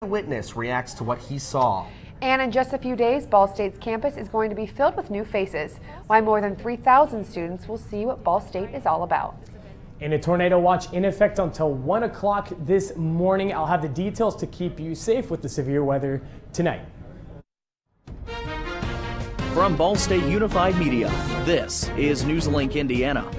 Witness reacts to what he saw. And in just a few days, Ball State's campus is going to be filled with new faces. Why more than 3,000 students will see what Ball State is all about. And a tornado watch in effect until 1 o'clock this morning. I'll have the details to keep you safe with the severe weather tonight. From Ball State Unified Media, this is NewsLink Indiana.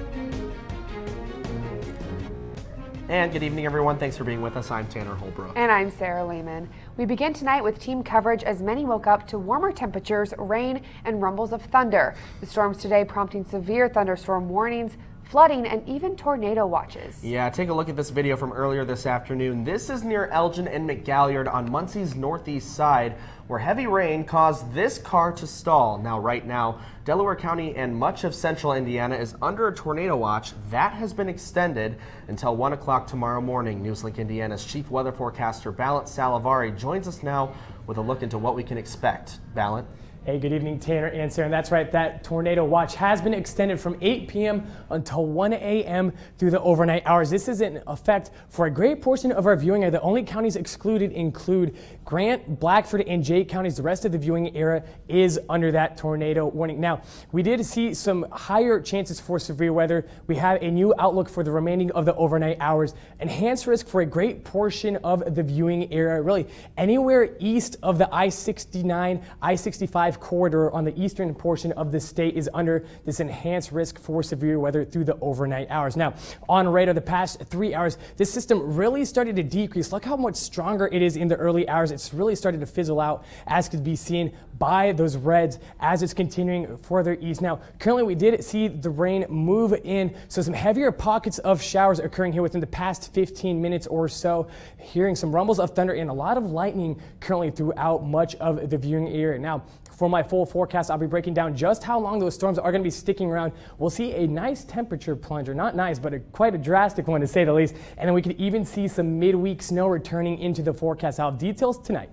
And good evening, everyone. Thanks for being with us. I'm Tanner Holbrook. And I'm Sarah Lehman. We begin tonight with team coverage as many woke up to warmer temperatures, rain, and rumbles of thunder. The storms today prompting severe thunderstorm warnings, flooding, and even tornado watches. Yeah, take a look at this video from earlier this afternoon. This is near Elgin and McGalliard on Muncie's northeast side, where heavy rain caused this car to stall. Now, right now, Delaware County and much of central Indiana is under a tornado watch. That has been extended until 1 o'clock tomorrow morning. NewsLink Indiana's chief weather forecaster, Balint Salivari, joins us now with a look into what we can expect. Balint? Hey, good evening, Tanner and Sarah. And that's right, that tornado watch has been extended from 8 p.m. until 1 a.m. through the overnight hours. This is in effect for a great portion of our viewing area. The only counties excluded include Grant, Blackford, and Jay counties. The rest of the viewing area is under that tornado warning. Now, we did see some higher chances for severe weather. We have a new outlook for the remaining of the overnight hours. Enhanced risk for a great portion of the viewing area, really anywhere east of the I-69, I-65 corridor on the eastern portion of the state is under this enhanced risk for severe weather through the overnight hours. Now, on radar the past 3 hours, this system really started to decrease. Look how much stronger it is in the early hours. It's really started to fizzle out, as could be seen by those reds as it's continuing further east. Now, currently we did see the rain move in, so some heavier pockets of showers occurring here within the past 15 minutes or so. Hearing some rumbles of thunder and a lot of lightning currently throughout much of the viewing area. Now, for my full forecast, I'll be breaking down just how long those storms are going to be sticking around. We'll see a nice temperature plunger, not nice, but quite a drastic one to say the least. And then we could even see some midweek snow returning into the forecast. I'll have details tonight.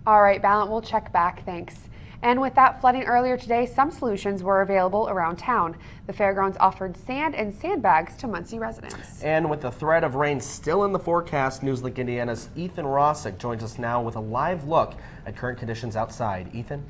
All right, Balint, we'll check back. Thanks. And with that flooding earlier today, some solutions were available around town. The fairgrounds offered sand and sandbags to Muncie residents. And with the threat of rain still in the forecast, NewsLink Indiana's Ethan Rossick joins us now with a live look at current conditions outside. Ethan?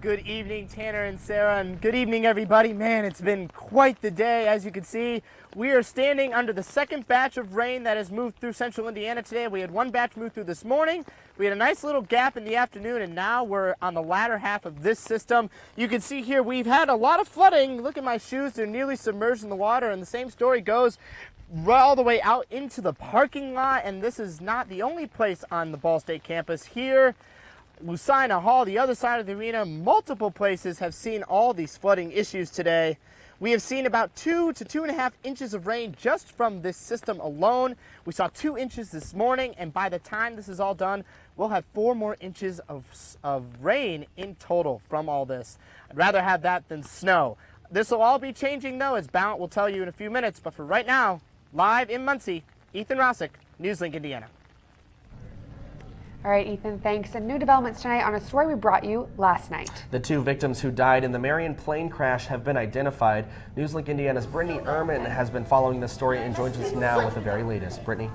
Good evening, Tanner and Sarah, and good evening, everybody. Man, it's been quite the day. As you can see, we are standing under the second batch of rain that has moved through central Indiana today. We had one batch move through this morning. We had a nice little gap in the afternoon, and now we're on the latter half of this system. You can see here we've had a lot of flooding. Look at my shoes. They're nearly submerged in the water, and the same story goes all the way out into the parking lot. And this is not the only place on the Ball State campus. Here, Lucina Hall, the other side of the arena, multiple places have seen all these flooding issues today. We have seen about 2 to 2.5 inches of rain just from this system alone. We saw 2 inches this morning, and by the time this is all done, we'll have 4 more inches of rain in total from all this. I'd rather have that than snow. This will all be changing, though, as Balint will tell you in a few minutes. But for right now, live in Muncie, Ethan Rossick, NewsLink Indiana. All right, Ethan, thanks. And new developments tonight on a story we brought you last night. The 2 victims who died in the Marion plane crash have been identified. NewsLink Indiana's Brittany Ehrman has been following this story and joins us now with the very latest. Brittany?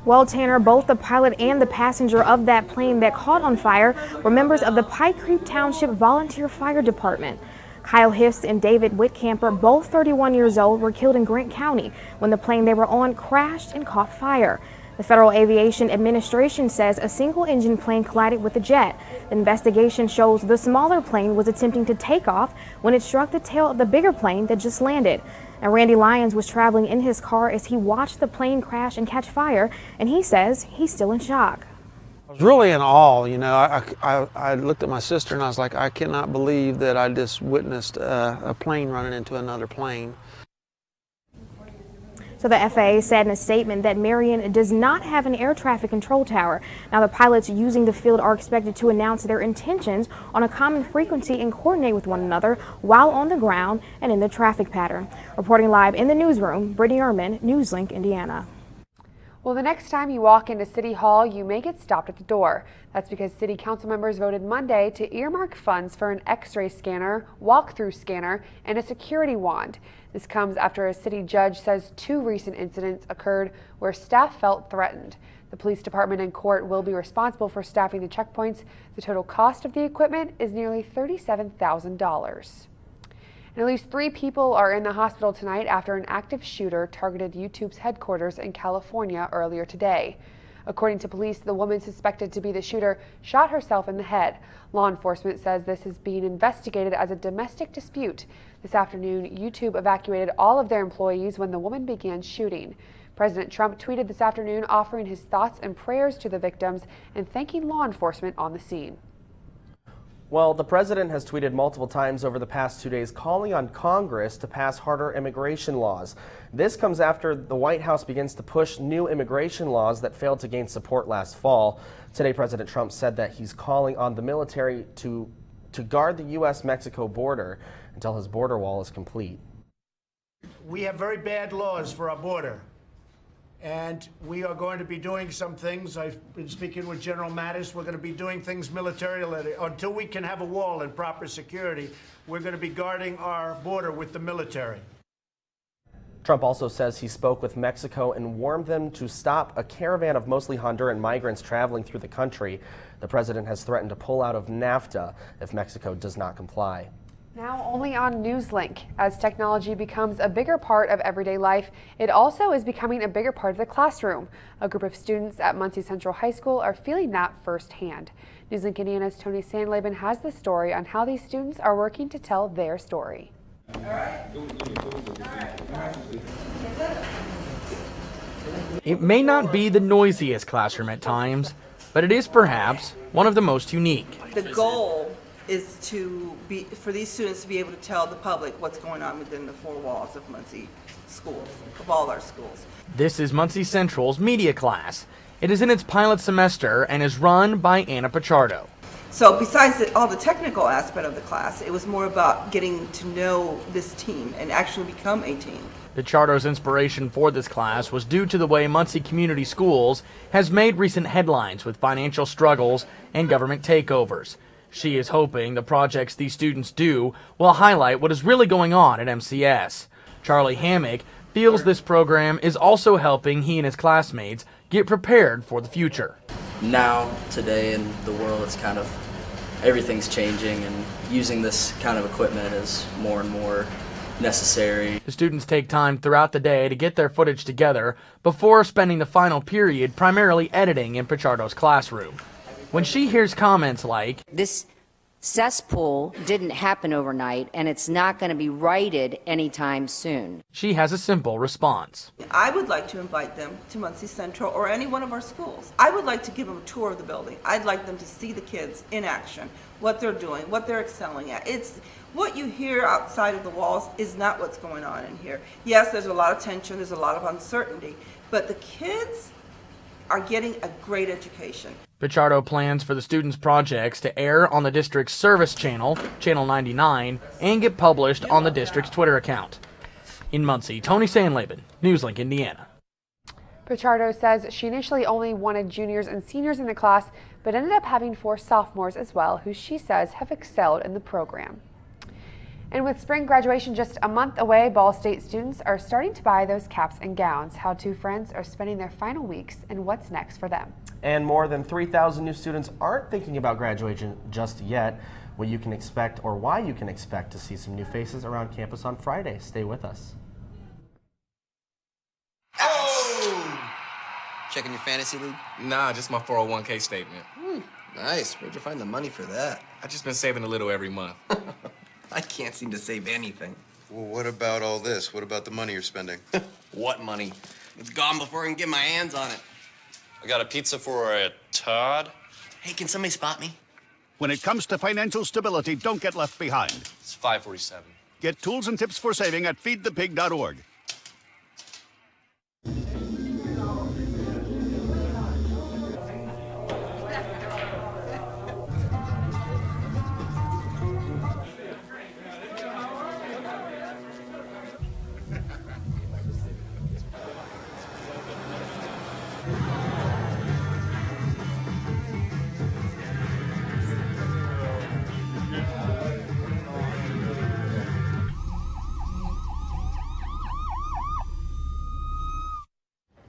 Well, Tanner, both the pilot and the passenger of that plane that caught on fire were members of the Pike Creek Township Volunteer Fire Department. Kyle Hiss and David Whitcamper, both 31 years old, were killed in Grant County when the plane they were on crashed and caught fire. The Federal Aviation Administration says a single-engine plane collided with the jet. The investigation shows the smaller plane was attempting to take off when it struck the tail of the bigger plane that just landed. Now, Randy Lyons was traveling in his car as he watched the plane crash and catch fire, and he says he's still in shock. I was really in awe. You know, I looked at my sister and I was like, I cannot believe that I just witnessed a plane running into another plane. So the FAA said in a statement that Marion does not have an air traffic control tower. Now, the pilots using the field are expected to announce their intentions on a common frequency and coordinate with one another while on the ground and in the traffic pattern. Reporting live in the newsroom, Brittany Ehrman, NewsLink, Indiana. Well, the next time you walk into City Hall, you may get stopped at the door. That's because City Council members voted Monday to earmark funds for an X-ray scanner, walk-through scanner, and a security wand. This comes after a city judge says 2 recent incidents occurred where staff felt threatened. The police department and court will be responsible for staffing the checkpoints. The total cost of the equipment is nearly $37,000. And at least 3 people are in the hospital tonight after an active shooter targeted YouTube's headquarters in California earlier today. According to police, the woman suspected to be the shooter shot herself in the head. Law enforcement says this is being investigated as a domestic dispute. This afternoon, YouTube evacuated all of their employees when the woman began shooting. President Trump tweeted this afternoon offering his thoughts and prayers to the victims and thanking law enforcement on the scene. Well, the president has tweeted multiple times over the past 2 days calling on Congress to pass harder immigration laws. This comes after the White House begins to push new immigration laws that failed to gain support last fall. Today, President Trump said that he's calling on the military to guard the U.S.-Mexico border until his border wall is complete. We have very bad laws for our border. And we are going to be doing some things. I've been speaking with General Mattis. We're going to be doing things militarily. Until we can have a wall and proper security, we're going to be guarding our border with the military. Trump also says he spoke with Mexico and warned them to stop a caravan of mostly Honduran migrants traveling through the country. The president has threatened to pull out of NAFTA if Mexico does not comply. Now only on NewsLink. As technology becomes a bigger part of everyday life, it also is becoming a bigger part of the classroom. A group of students at Muncie Central High School are feeling that firsthand. NewsLink Indiana's Tony Sandlaben has the story on how these students are working to tell their story. It may not be the noisiest classroom at times, but it is perhaps one of the most unique. The goal is for these students to be able to tell the public what's going on within the 4 walls of Muncie schools, of all our schools. This is Muncie Central's media class. It is in its pilot semester and is run by Anna Pichardo. So besides all the technical aspect of the class, it was more about getting to know this team and actually become a team. Pichardo's inspiration for this class was due to the way Muncie Community Schools has made recent headlines with financial struggles and government takeovers. She is hoping the projects these students do will highlight what is really going on at MCS. Charlie Hammock feels this program is also helping he and his classmates get prepared for the future. Now, today in the world, it's kind of, everything's changing, and using this kind of equipment is more and more necessary. The students take time throughout the day to get their footage together before spending the final period primarily editing in Pichardo's classroom. When she hears comments like, "This cesspool didn't happen overnight, and it's not going to be righted anytime soon," she has a simple response. I would like to invite them to Muncie Central or any one of our schools. I would like to give them a tour of the building. I'd like them to see the kids in action, what they're doing, what they're excelling at. It's what you hear outside of the walls is not what's going on in here. Yes, there's a lot of tension, there's a lot of uncertainty, but the kids are getting a great education. Pichardo plans for the students' projects to air on the district's service channel, Channel 99, and get published on the district's Twitter account. In Muncie, Tony Sandlaben, NewsLink, Indiana. Pichardo says she initially only wanted juniors and seniors in the class, but ended up having 4 sophomores as well, who she says have excelled in the program. And with spring graduation just a month away, Ball State students are starting to buy those caps and gowns. How 2 friends are spending their final weeks and what's next for them. And more than 3,000 new students aren't thinking about graduation just yet. What you can expect, or why you can expect to see some new faces around campus on Friday. Stay with us. Oh! Checking your fantasy league? Nah, just my 401k statement. Nice. Where'd you find the money for that? I just been saving a little every month. I can't seem to save anything. Well, what about all this? What about the money you're spending? What money? It's gone before I can get my hands on it. I got a pizza for a Todd. Hey, can somebody spot me? When it comes to financial stability, don't get left behind. It's 547. Get tools and tips for saving at feedthepig.org.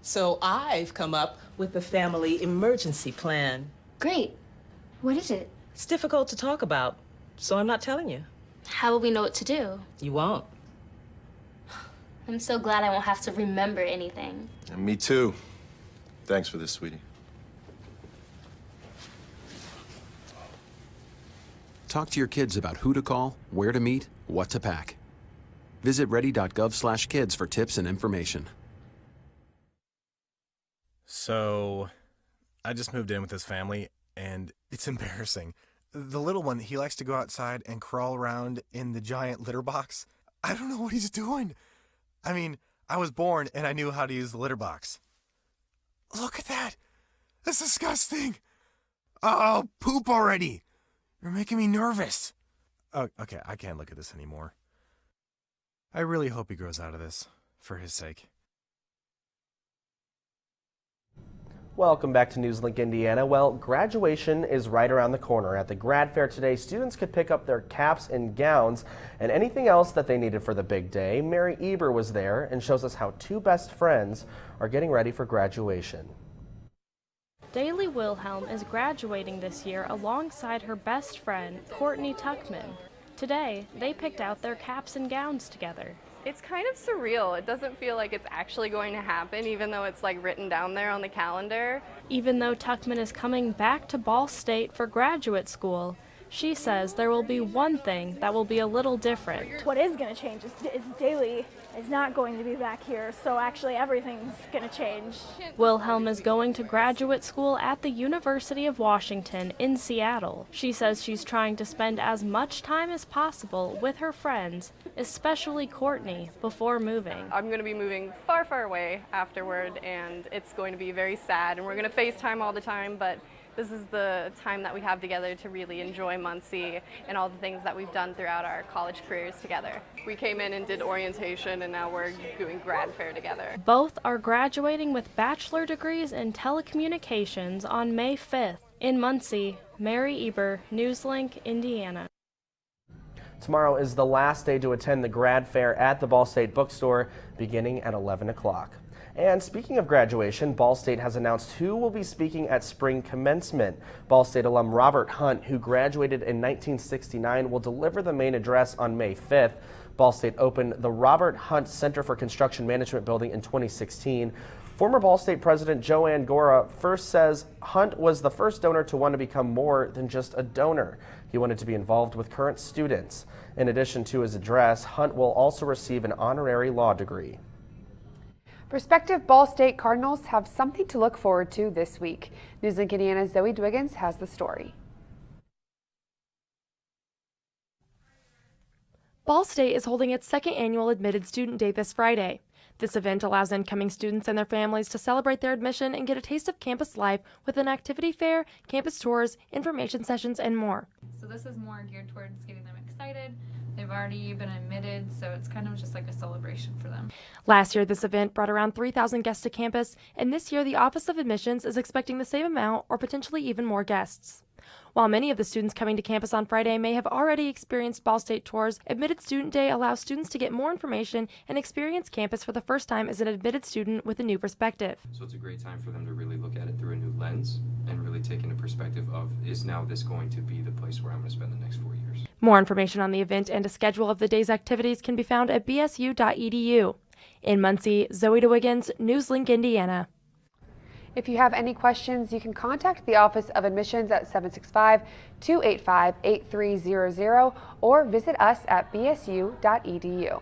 So I've come up with a family emergency plan. Great. What is it? It's difficult to talk about, so I'm not telling you. How will we know what to do? You won't. I'm so glad I won't have to remember anything. And me too. Thanks for this, sweetie. Talk to your kids about who to call, where to meet, what to pack. Visit ready.gov/kids for tips and information. So, I just moved in with this family, and it's embarrassing. The little one, he likes to go outside and crawl around in the giant litter box. I don't know what he's doing. I mean, I was born and I knew how to use the litter box. Look at that! That's disgusting! Oh, poop already! You're making me nervous. Oh, okay, I can't look at this anymore. I really hope he grows out of this, for his sake. Welcome back to NewsLink Indiana. Well, graduation is right around the corner. At the grad fair today, students could pick up their caps and gowns and anything else that they needed for the big day. Mary Eber was there and shows us how two best friends are getting ready for graduation. Daly Wilhelm is graduating this year alongside her best friend, Courtney Tuckman. Today, they picked out their caps and gowns together. It's kind of surreal. It doesn't feel like it's actually going to happen, even though it's like written down there on the calendar. Even though Tuckman is coming back to Ball State for graduate school, she says there will be one thing that will be a little different. What is going to change is Daly is not going to be back here, so actually everything's going to change. Wilhelm is going to graduate school at the University of Washington in Seattle. She says she's trying to spend as much time as possible with her friends, especially Courtney, before moving. I'm going to be moving far, far away afterward, and it's going to be very sad, and we're going to FaceTime all the time, but this is the time that we have together to really enjoy Muncie and all the things that we've done throughout our college careers together. We came in and did orientation, and now we're doing grad fair together. Both are graduating with bachelor degrees in telecommunications on May 5th. In Muncie, Mary Eber, NewsLink, Indiana. Tomorrow is the last day to attend the grad fair at the Ball State bookstore beginning at 11 o'clock. And speaking of graduation, Ball State has announced who will be speaking at spring commencement. Ball State alum Robert Hunt, who graduated in 1969, will deliver the main address on May 5th. Ball State opened the Robert Hunt Center for Construction Management building in 2016. Former Ball State President Joanne Gora first says Hunt was the first donor to want to become more than just a donor. He wanted to be involved with current students. In addition to his address, Hunt will also receive an honorary law degree. Prospective Ball State Cardinals have something to look forward to this week. NewsLink Indiana's Zoe Dwiggins has the story. Ball State is holding its second annual Admitted Student Day this Friday. This event allows incoming students and their families to celebrate their admission and get a taste of campus life with an activity fair, campus tours, information sessions, and more. So this is more geared towards getting them excited. They've already been admitted, so it's kind of just like a celebration for them. Last year, this event brought around 3,000 guests to campus, and this year the Office of Admissions is expecting the same amount or potentially even more guests. While many of the students coming to campus on Friday may have already experienced Ball State tours, Admitted Student Day allows students to get more information and experience campus for the first time as an admitted student with a new perspective. So it's a great time for them to really look at it through a new lens and really take into perspective of, is now this going to be the place where I'm going to spend the next 4 years? More information on the event and a schedule of the day's activities can be found at bsu.edu. In Muncie, Zoe DeWiggins, NewsLink, Indiana. If you have any questions, you can contact the Office of Admissions at 765-285-8300 or visit us at bsu.edu.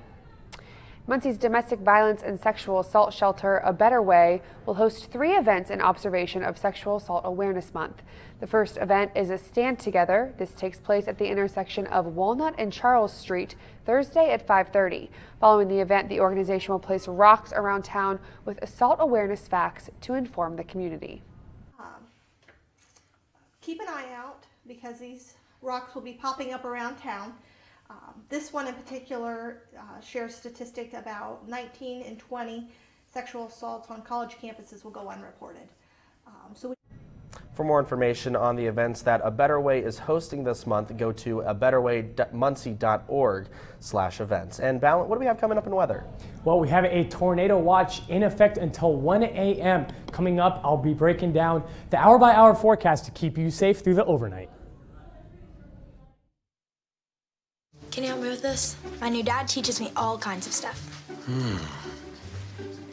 Muncie's Domestic Violence and Sexual Assault Shelter, A Better Way, will host 3 events in observation of Sexual Assault Awareness Month. The first event is a Stand Together. This takes place at the intersection of Walnut and Charles Street, Thursday at 5:30. Following the event, the organization will place rocks around town with assault awareness facts to inform the community. Keep an eye out because these rocks will be popping up around town. This one in particular shares statistics about 19 and 20 sexual assaults on college campuses will go unreported. For more information on the events that A Better Way is hosting this month, go to abetterwaymuncie.org/events. And Ballant, what do we have coming up in weather? Well, we have a tornado watch in effect until 1 a.m. Coming up, I'll be breaking down the hour-by-hour forecast to keep you safe through the overnight. Can you help me with this? My new dad teaches me all kinds of stuff.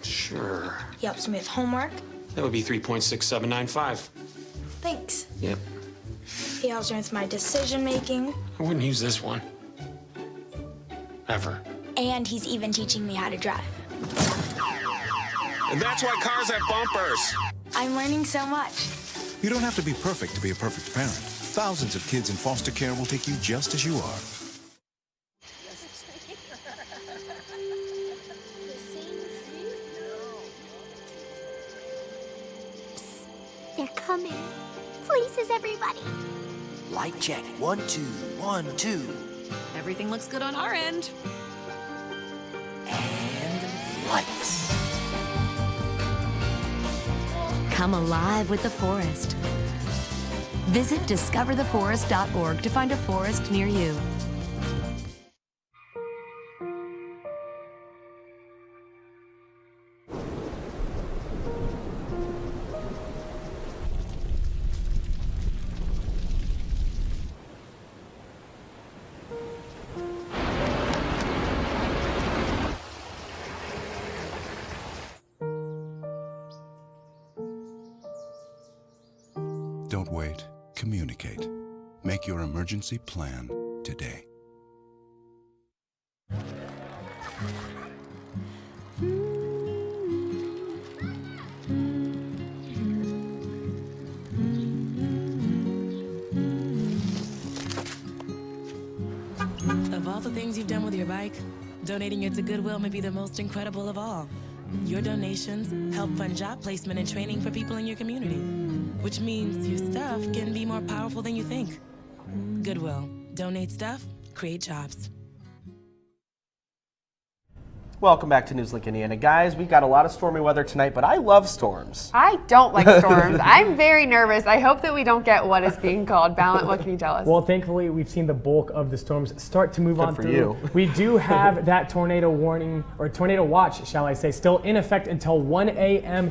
Sure. He helps me with homework. That would be 3.6795. Thanks. Yep. He helps me with my decision making. I wouldn't use this one. Ever. And he's even teaching me how to drive. And that's why cars have bumpers. I'm learning so much. You don't have to be perfect to be a perfect parent. Thousands of kids in foster care will take you just as you are. They're coming. Places, everybody. Light check. 1, 2, 1, 2. Everything looks good on our end. And lights. Come alive with the forest. Visit discovertheforest.org to find a forest near you. Don't wait. Communicate. Make your emergency plan today. Of all the things you've done with your bike, donating it to Goodwill may be the most incredible of all. Your donations help fund job placement and training for people in your community, which means your stuff can be more powerful than you think. Goodwill. Donate stuff, create jobs. Welcome back to NewsLink Indiana. Guys, we've got a lot of stormy weather tonight, but I love storms. I don't like storms. I'm very nervous. I hope that we don't get what is being called. Ballant, what can you tell us? Well, thankfully, we've seen the bulk of the storms start to move Good on for through. you. We do have that tornado warning, or tornado watch, shall I say, still in effect until 1 a.m.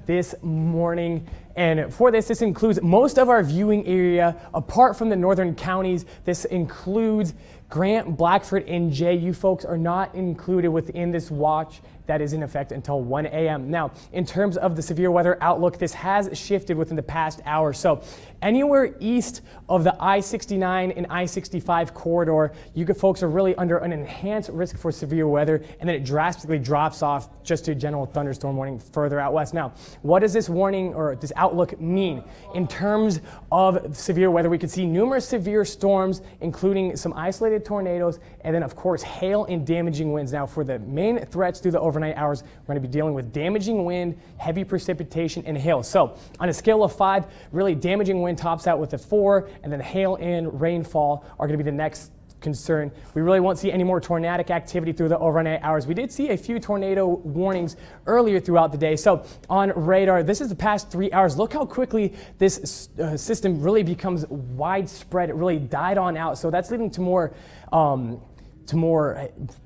this morning. And for this includes most of our viewing area, apart from the northern counties. This includes Grant, Blackford, and Jay. You folks are not included within this watch that is in effect until 1 a.m. Now, in terms of the severe weather outlook, this has shifted within the past hour. So anywhere east of the I-69 and I-65 corridor, you folks are really under an enhanced risk for severe weather, and then it drastically drops off just to general thunderstorm warning further out west. Now, what does this warning or this outlook mean? In terms of severe weather, we could see numerous severe storms, including some isolated tornadoes, and then of course hail and damaging winds. Now, for the main threats through the overnight hours, we're going to be dealing with damaging wind, heavy precipitation, and hail. So on a scale of 5, really damaging wind tops out with a 4, and then hail and rainfall are going to be the next concern. We really won't see any more tornadic activity through the overnight hours. We did see a few tornado warnings earlier throughout the day. So on radar, this is the past 3 hours. Look how quickly this system really becomes widespread. It really died on out. So that's leading to more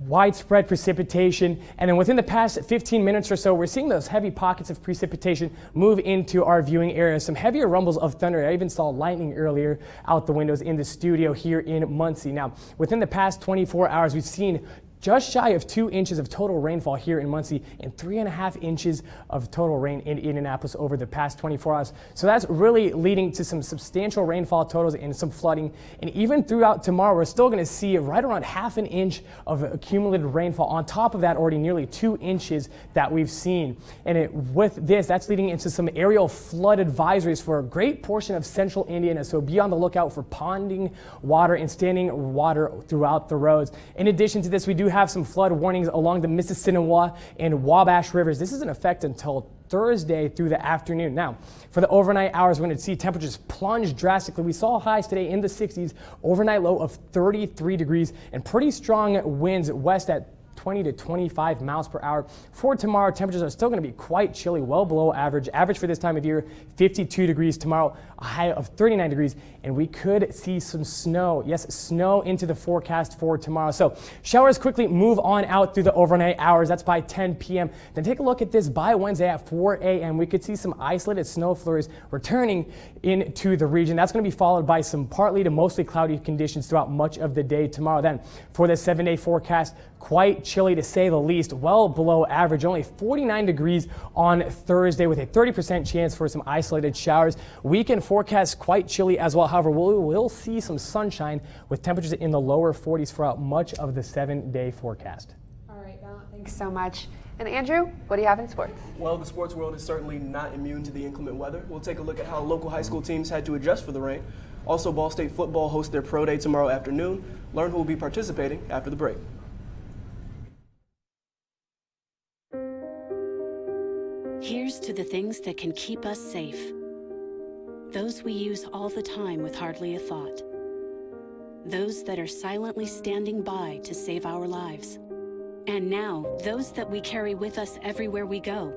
widespread precipitation. And then within the past 15 minutes or so, we're seeing those heavy pockets of precipitation move into our viewing area. Some heavier rumbles of thunder. I even saw lightning earlier out the windows in the studio here in Muncie. Now, within the past 24 hours, we've seen just shy of 2 inches of total rainfall here in Muncie and 3.5 inches of total rain in Indianapolis over the past 24 hours. So that's really leading to some substantial rainfall totals and some flooding. And even throughout tomorrow, we're still going to see right around 1/2 inch of accumulated rainfall. On top of that, already nearly 2 inches that we've seen. And with this, that's leading into some aerial flood advisories for a great portion of central Indiana. So be on the lookout for ponding water and standing water throughout the roads. In addition to this, we do have some flood warnings along the Mississinawa and Wabash rivers. This is in effect until Thursday through the afternoon. Now, for the overnight hours, we're going to see temperatures plunge drastically. We saw highs today in the 60s, overnight low of 33 degrees, and pretty strong winds west at 20 to 25 miles per hour. For tomorrow, temperatures are still going to be quite chilly, well below average. Average for this time of year, 52 degrees tomorrow, a high of 39 degrees, and we could see some snow. Yes, snow into the forecast for tomorrow. So showers quickly move on out through the overnight hours. That's by 10 p.m. Then take a look at this by Wednesday at 4 a.m. We could see some isolated snow flurries returning into the region. That's going to be followed by some partly to mostly cloudy conditions throughout much of the day tomorrow. Then for the 7-day forecast, quite chilly to say the least, well below average, only 49 degrees on Thursday with a 30% chance for some isolated showers. Weekend forecast quite chilly as well. However, we'll see some sunshine with temperatures in the lower 40s throughout much of the 7-day forecast. All right, Val, thanks so much. And Andrew, what do you have in sports? Well, the sports world is certainly not immune to the inclement weather. We'll take a look at how local high school teams had to adjust for the rain. Also, Ball State football hosts their pro day tomorrow afternoon. Learn who will be participating after the break. Here's to the things that can keep us safe. Those we use all the time with hardly a thought. Those that are silently standing by to save our lives. And now, those that we carry with us everywhere we go.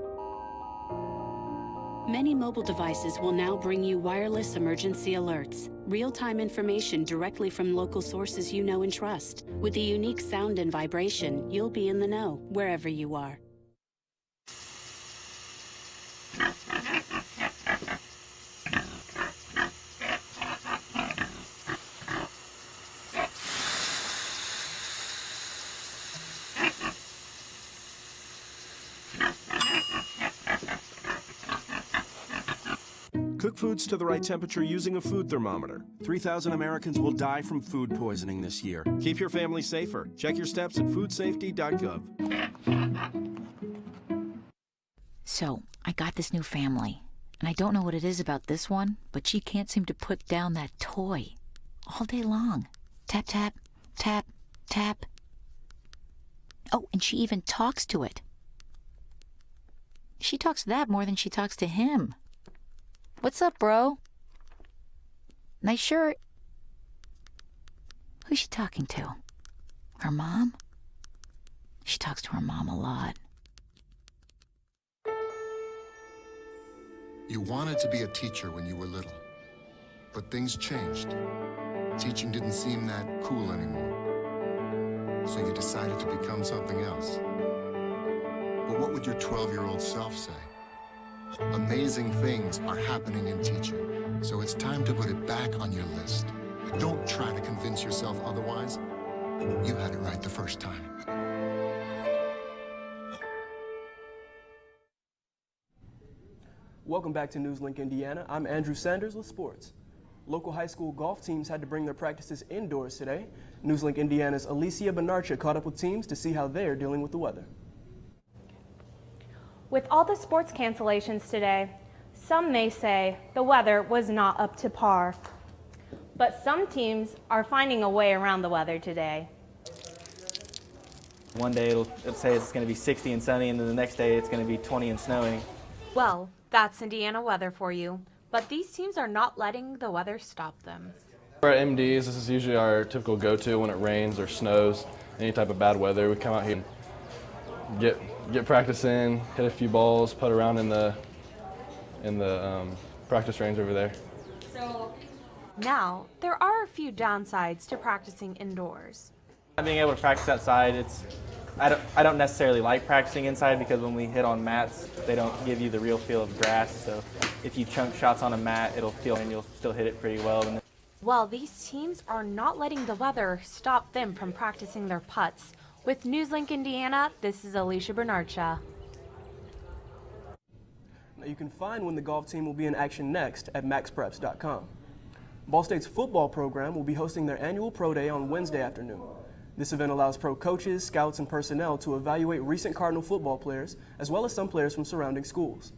Many mobile devices will now bring you wireless emergency alerts, real-time information directly from local sources you know and trust. With the unique sound and vibration, you'll be in the know wherever you are. Cook foods to the right temperature using a food thermometer. 3,000 Americans will die from food poisoning this year. Keep your family safer. Check your steps at foodsafety.gov. So, I got this new family, and I don't know what it is about this one, but she can't seem to put down that toy all day long. Tap, tap, tap, tap. Oh, and she even talks to it. She talks to that more than she talks to him. What's up, bro? Nice shirt. Who's she talking to? Her mom? She talks to her mom a lot. You wanted to be a teacher when you were little, but things changed. Teaching didn't seem that cool anymore, so you decided to become something else. But what would your 12-year-old self say? Amazing things are happening in teaching, so it's time to put it back on your list. Don't try to convince yourself otherwise. You had it right the first time. Welcome back to NewsLink Indiana. I'm Andrew Sanders with sports. Local high school golf teams had to bring their practices indoors today. NewsLink Indiana's Alicia Benarcha caught up with teams to see how they are dealing with the weather. With all the sports cancellations today, some may say the weather was not up to par. But some teams are finding a way around the weather today. One day it'll say it's going to be 60 and sunny, and then the next day it's going to be 20 and snowing. Well, that's Indiana weather for you. But these teams are not letting the weather stop them. For our MDs, this is usually our typical go-to when it rains or snows, any type of bad weather. We come out here and get practice in, hit a few balls, putt around in the practice range over there. Now, there are a few downsides to practicing indoors. Not being able to practice outside, I don't necessarily like practicing inside because when we hit on mats, they don't give you the real feel of grass. So if you chunk shots on a mat, it'll feel and you'll still hit it pretty well. Well, these teams are not letting the weather stop them from practicing their putts. With NewsLink Indiana, this is Alicia Benarcha. Now you can find when the golf team will be in action next at maxpreps.com. Ball State's football program will be hosting their annual pro day on Wednesday afternoon. This event allows pro coaches, scouts, and personnel to evaluate recent Cardinal football players, as well as some players from surrounding schools.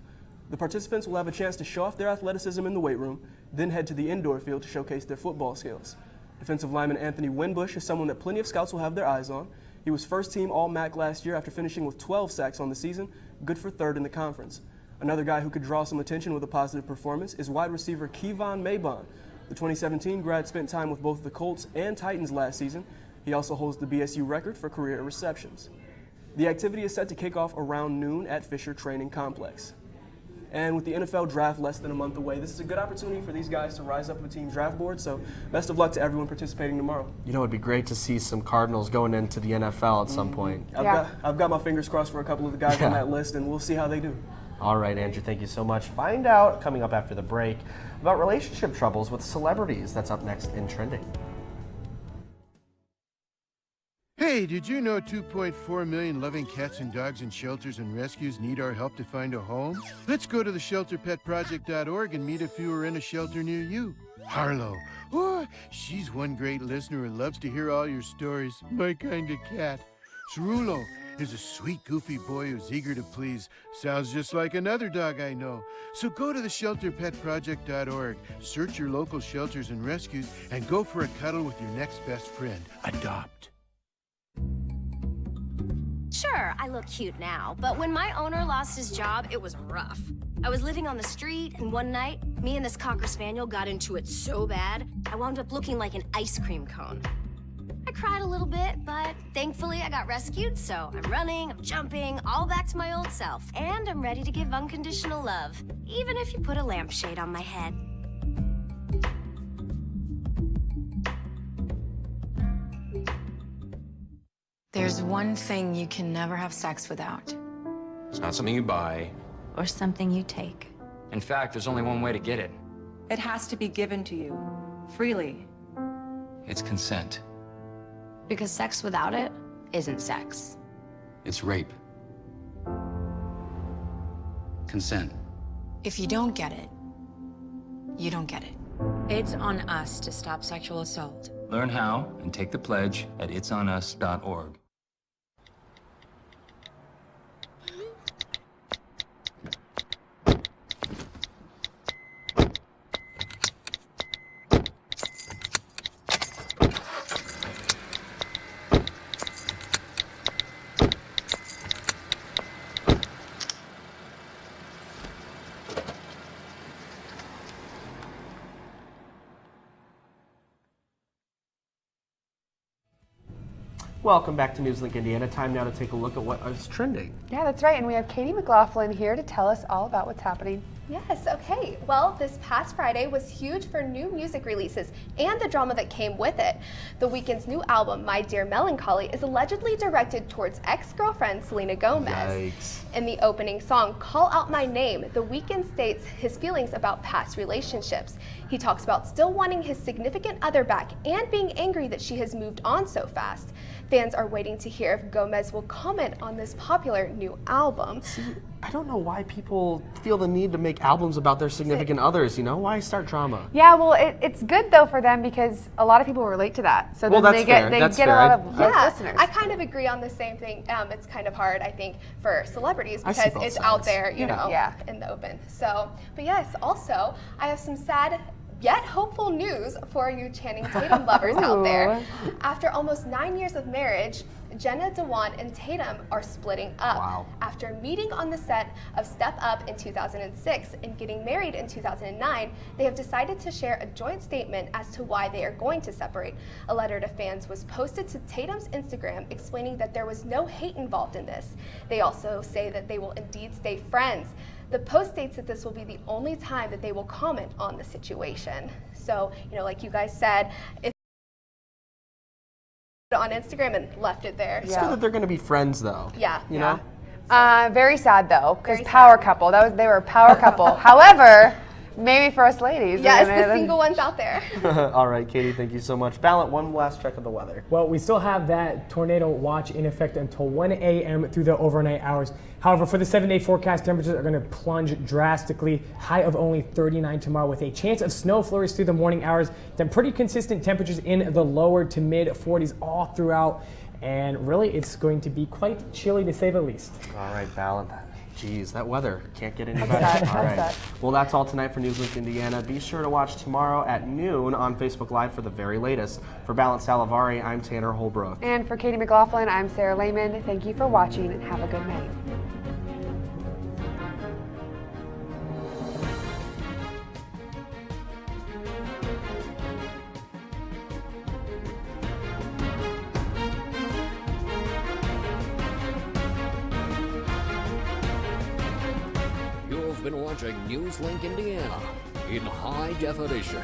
The participants will have a chance to show off their athleticism in the weight room, then head to the indoor field to showcase their football skills. Defensive lineman Anthony Winbush is someone that plenty of scouts will have their eyes on. He was first team All-MAC last year after finishing with 12 sacks on the season, good for third in the conference. Another guy who could draw some attention with a positive performance is wide receiver Kevon Maybon. The 2017 grad spent time with both the Colts and Titans last season. He also holds the BSU record for career receptions. The activity is set to kick off around noon at Fisher Training Complex. And with the NFL draft less than a month away, this is a good opportunity for these guys to rise up a team draft board. So best of luck to everyone participating tomorrow. You know, it'd be great to see some Cardinals going into the NFL at some point. I've got my fingers crossed for a couple of the guys on that list, and we'll see how they do. All right, Andrew, thank you so much. Find out, coming up after the break, about relationship troubles with celebrities. That's up next in Trending. Hey, did you know 2.4 million loving cats and dogs in shelters and rescues need our help to find a home? Let's go to theshelterpetproject.org and meet if you are in a shelter near you. Harlow, oh, she's one great listener and loves to hear all your stories. My kind of cat. Cerulo is a sweet, goofy boy who's eager to please. Sounds just like another dog I know. So go to theshelterpetproject.org, search your local shelters and rescues, and go for a cuddle with your next best friend. Adopt. Sure, I look cute now, but when my owner lost his job, it was rough. I was living on the street, and one night, me and this Cocker Spaniel got into it so bad, I wound up looking like an ice cream cone. I cried a little bit, but thankfully I got rescued, so I'm running, I'm jumping, all back to my old self. And I'm ready to give unconditional love, even if you put a lampshade on my head. There's one thing you can never have sex without. It's not something you buy. Or something you take. In fact, there's only one way to get it. It has to be given to you, freely. It's consent. Because sex without it isn't sex. It's rape. Consent. If you don't get it, you don't get it. It's on us to stop sexual assault. Learn how and take the pledge at itsonus.org. Welcome back to NewsLink Indiana. Time now to take a look at what is trending. Yeah, that's right. And we have Katie McLaughlin here to tell us all about what's happening. Yes, okay. Well, this past Friday was huge for new music releases and the drama that came with it. The Weeknd's new album, My Dear Melancholy, is allegedly directed towards ex-girlfriend Selena Gomez. Yikes. In the opening song, Call Out My Name, The Weeknd states his feelings about past relationships. He talks about still wanting his significant other back and being angry that she has moved on so fast. Fans are waiting to hear if Gomez will comment on this popular new album. See, I don't know why people feel the need to make albums about their significant others, you know? Why start drama? Yeah, well, it's good though for them because a lot of people relate to that. So then they get a lot of listeners. I kind of agree on the same thing. It's kind of hard, I think, for celebrities because it's out there, you know, in the open. So, but yes, also, I have some sad yet hopeful news for you Channing Tatum lovers out there. After almost 9 years of marriage, Jenna Dewan and Tatum are splitting up. Wow. After meeting on the set of Step Up in 2006 and getting married in 2009, they have decided to share a joint statement as to why they are going to separate. A letter to fans was posted to Tatum's Instagram explaining that there was no hate involved in this. They also say that they will indeed stay friends. The post states that this will be the only time that they will comment on the situation. So, you know, like you guys said, it's on Instagram and left it there. It's good that they're going to be friends, though. Yeah. You know? Very sad though, because power couple. They were a power couple. However, maybe for us ladies. Yeah, it's the single ones out there. All right, Katie, thank you so much. Ballant, one last check of the weather. Well, we still have that tornado watch in effect until 1 a.m. through the overnight hours. However, for the 7-day forecast, temperatures are going to plunge drastically. High of only 39 tomorrow with a chance of snow flurries through the morning hours. Then pretty consistent temperatures in the lower to mid 40s all throughout. And really, it's going to be quite chilly to say the least. All right, Ballant. Geez, that weather can't get any better. All right. Well, that's all tonight for NewsLink Indiana. Be sure to watch tomorrow at noon on Facebook Live for the very latest. For Ballant Salivari, I'm Tanner Holbrook. And for Katie McLaughlin, I'm Sarah Lehman. Thank you for watching and have a good night. You've been watching NewsLink Indiana in high definition.